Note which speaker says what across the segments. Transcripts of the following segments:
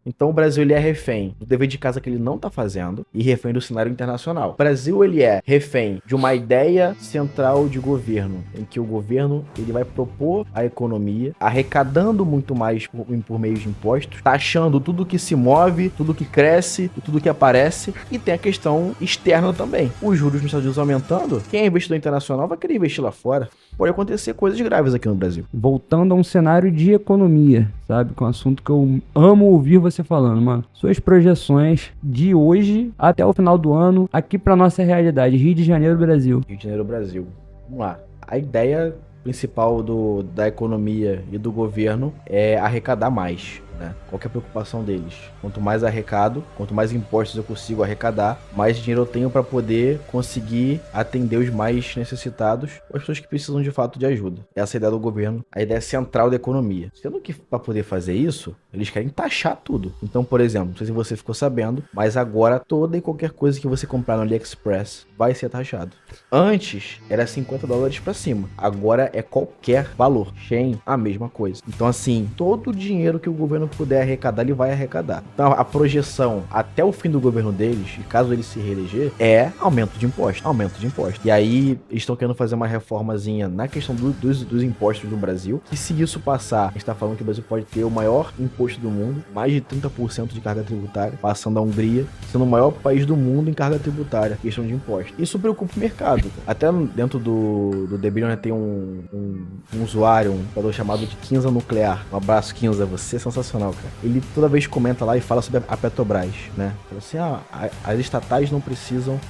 Speaker 1: Então o Brasil ele é refém do dever de casa que ele não tá fazendo e refém do cenário internacional. O Brasil ele é refém de uma ideia central de governo, em que o governo ele vai propor a economia, arrecadando muito mais por meio de impostos, taxando tudo que se move, tudo que cresce e tudo que aparece, e tem a questão externa também. Os juros nos Estados Unidos aumentando, quem é investidor internacional vai querer investir lá fora. Pode acontecer coisas graves aqui no Brasil.
Speaker 2: Voltando a um cenário de economia, sabe? Que é um assunto que eu amo ouvir você falando, mano. Suas projeções de hoje até o final do ano, aqui pra nossa realidade, Rio de Janeiro, Brasil.
Speaker 1: Rio de Janeiro, Brasil. Vamos lá. A ideia principal da economia e do governo é arrecadar mais, né? Qual que é a preocupação deles? Quanto mais arrecado, quanto mais impostos eu consigo arrecadar, mais dinheiro eu tenho para poder conseguir atender os mais necessitados, as pessoas que precisam de fato de ajuda. Essa é a ideia do governo, a ideia central da economia. Sendo que para poder fazer isso, eles querem taxar tudo. Então, por exemplo, não sei se você ficou sabendo, mas agora toda e qualquer coisa que você comprar no AliExpress vai ser taxado. Antes era $50 para cima, agora é qualquer valor. Shein, a mesma coisa. Então, assim, todo o dinheiro que o governo puder arrecadar, ele vai arrecadar. Então, a projeção até o fim do governo deles, e caso ele se reeleger, é aumento de imposto. Aumento de imposto. E aí, eles estão querendo fazer uma reformazinha na questão dos impostos no Brasil. E se isso passar, a gente está falando que o Brasil pode ter o maior imposto do mundo, mais de 30% de carga tributária, passando a Hungria, sendo o maior país do mundo em carga tributária, questão de imposto. Isso preocupa o mercado. Até dentro do The Billion tem um usuário, um jogador chamado de Kinza Nuclear. Um abraço, Kinza, você é sensacional, cara. Ele toda vez comenta lá e fala sobre a Petrobras, né? Fala assim, as estatais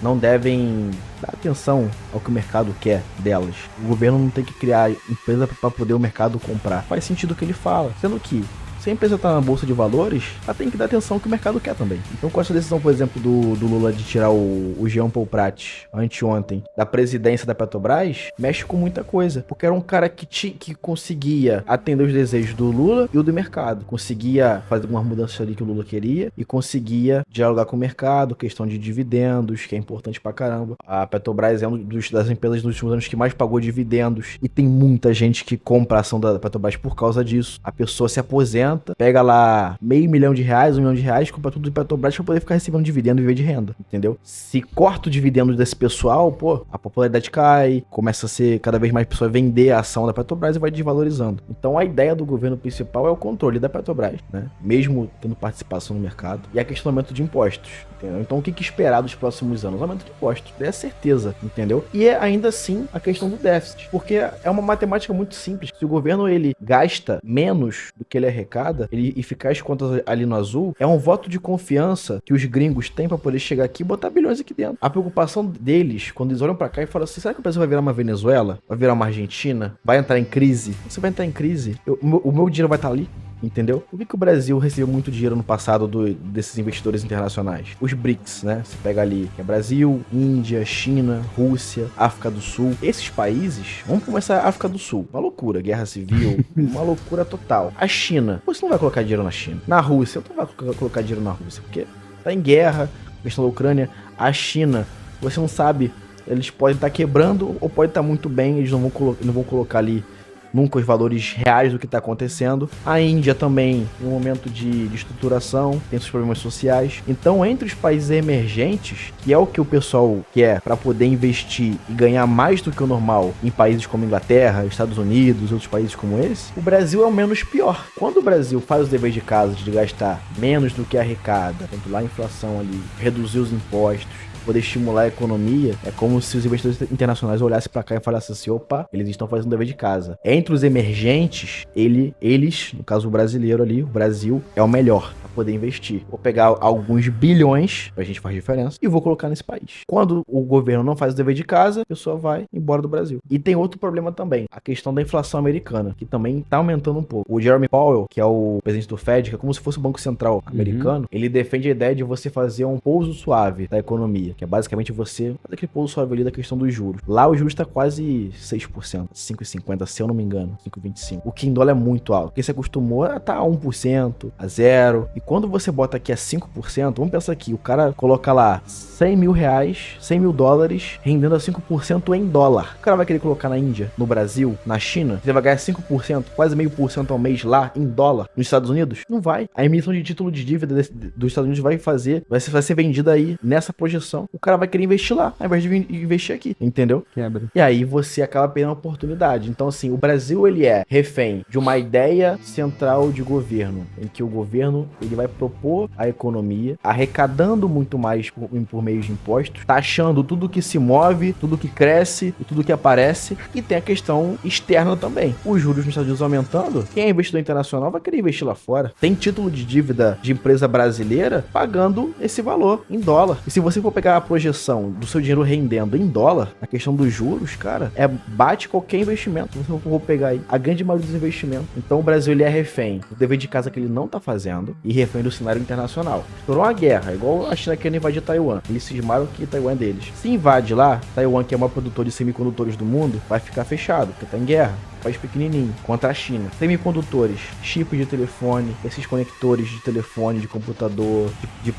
Speaker 1: não devem dar atenção ao que o mercado quer delas. O governo não tem que criar empresa para poder o mercado comprar. Faz sentido o que ele fala. Sendo que se a empresa está na bolsa de valores, ela tem que dar atenção ao que o mercado quer também. Então, com essa decisão, por exemplo, do Lula de tirar o Jean Paul Prat anteontem da presidência da Petrobras, mexe com muita coisa. Porque era um cara que conseguia atender os desejos do Lula e o do mercado. Conseguia fazer algumas mudanças ali que o Lula queria e conseguia dialogar com o mercado, questão de dividendos, que é importante pra caramba. A Petrobras é uma das empresas dos últimos anos que mais pagou dividendos e tem muita gente que compra a ação da Petrobras por causa disso. A pessoa se aposenta, pega lá R$500 mil, R$1 milhão, compra tudo de Petrobras pra poder ficar recebendo dividendo e viver de renda, entendeu? Se corta o dividendo desse pessoal, pô, a popularidade cai, começa a ser cada vez mais pessoa vender a ação da Petrobras e vai desvalorizando. Então a ideia do governo principal é o controle da Petrobras, né? Mesmo tendo participação no mercado. E a questionamento de impostos, entendeu? Então o que esperar dos próximos anos? Aumento de impostos, é certeza, entendeu? E é ainda assim a questão do déficit, porque é uma matemática muito simples. Se o governo ele gasta menos do que ele arrecada, e ficar as contas ali no azul, é um voto de confiança que os gringos têm pra poder chegar aqui e botar bilhões aqui dentro. A preocupação deles, quando eles olham pra cá e falam assim, será que o Brasil vai virar uma Venezuela? Vai virar uma Argentina? Vai entrar em crise? Você vai entrar em crise? O meu dinheiro vai estar ali? Entendeu? Por que o Brasil recebeu muito dinheiro no passado desses investidores internacionais? Os BRICS, né? Você pega ali, que é Brasil, Índia, China, Rússia, África do Sul. Esses países, vamos começar a África do Sul. Uma loucura, guerra civil, uma loucura total. A China, você não vai colocar dinheiro na China. Na Rússia, você não vai colocar dinheiro na Rússia, porque tá em guerra, questão da Ucrânia. A China, você não sabe, eles podem estar quebrando ou podem estar muito bem, eles não vão colocar ali nunca os valores reais do que está acontecendo. A Índia também, em um momento de estruturação, tem seus problemas sociais. Então, entre os países emergentes, que é o que o pessoal quer para poder investir e ganhar mais do que o normal em países como Inglaterra, Estados Unidos, outros países como esse, o Brasil é o menos pior. Quando o Brasil faz os deveres de casa de gastar menos do que arrecada, controlar a inflação ali, reduzir os impostos, poder estimular a economia, é como se os investidores internacionais olhassem pra cá e falassem assim, opa, eles estão fazendo o dever de casa. Entre os emergentes, eles, no caso o brasileiro ali, o Brasil, é o melhor pra poder investir. Vou pegar alguns bilhões, pra gente faz diferença, e vou colocar nesse país. Quando o governo não faz o dever de casa, a pessoa vai embora do Brasil. E tem outro problema também, a questão da inflação americana, que também tá aumentando um pouco. O Jeremy Powell, que é o presidente do Fed, que é como se fosse o Banco Central americano, ele defende a ideia de você fazer um pouso suave da economia, que é basicamente você fazer aquele pouso suave ali da questão dos juros. Lá o juros tá quase 6%, 5,50, se eu não me engano, 5,25. O que em dólar é muito alto, porque você acostumou a estar a 1%, a 0, e Quando você bota aqui a 5%, vamos pensar aqui, o cara coloca lá 100 mil reais, 100 mil dólares, rendendo a 5% em dólar. O cara vai querer colocar na Índia, no Brasil, na China, você vai ganhar 5%, quase meio por cento ao mês lá, em dólar, nos Estados Unidos? Não vai. A emissão de título de dívida dos Estados Unidos vai ser vendida aí, nessa projeção. O cara vai querer investir lá, ao invés de investir aqui, entendeu?
Speaker 2: Quebra.
Speaker 1: E aí você acaba perdendo a oportunidade. Então, assim, o Brasil, ele é refém de uma ideia central de governo, em que o governo, ele vai propor a economia, arrecadando muito mais por meio de impostos, taxando tudo que se move, tudo que cresce e tudo que aparece, e tem a questão externa também. Os juros nos Estados Unidos aumentando, quem é investidor internacional vai querer investir lá fora. Tem título de dívida de empresa brasileira pagando esse valor em dólar. E se você for pegar a projeção do seu dinheiro rendendo em dólar, a questão dos juros, cara, bate qualquer investimento. Se você for pegar aí a grande maioria dos investimentos. Então o Brasil, ele é refém do dever de casa que ele não tá fazendo e refém do cenário internacional. Estourou uma guerra, igual a China querendo invadir Taiwan. Eles cismaram que Taiwan é deles. Se invade lá, Taiwan, que é o maior produtor de semicondutores do mundo, vai ficar fechado, porque tá em guerra. País pequenininho, contra a China. Semicondutores, chips de telefone, esses conectores de telefone, de computador, de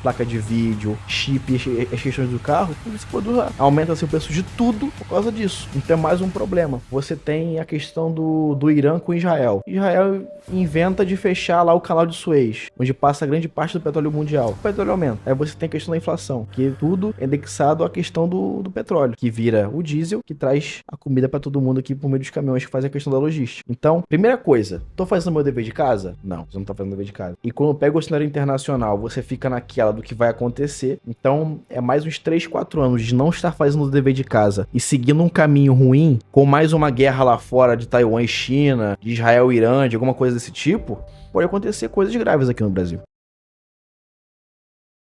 Speaker 1: placa de vídeo, chip, as questões do carro, tudo se produz lá. Aumenta-se o preço de tudo por causa disso. Então é mais um problema. Você tem a questão do Irã com Israel. Israel inventa de fechar lá o canal de Suez, onde passa grande parte do petróleo mundial. O petróleo aumenta. Aí você tem a questão da inflação, que tudo é indexado à questão do petróleo, que vira o diesel, que traz a comida para todo mundo aqui por meio dos caminhões que fazem a questão da logística. Então, primeira coisa, tô fazendo meu dever de casa? Não, você não tá fazendo o dever de casa. E quando pega o cenário internacional, você fica naquela do que vai acontecer. Então, é mais uns 3, 4 anos de não estar fazendo o dever de casa e seguindo um caminho ruim, com mais uma guerra lá fora de Taiwan e China, de Israel e Irã, de alguma coisa desse tipo, pode acontecer coisas graves aqui no Brasil.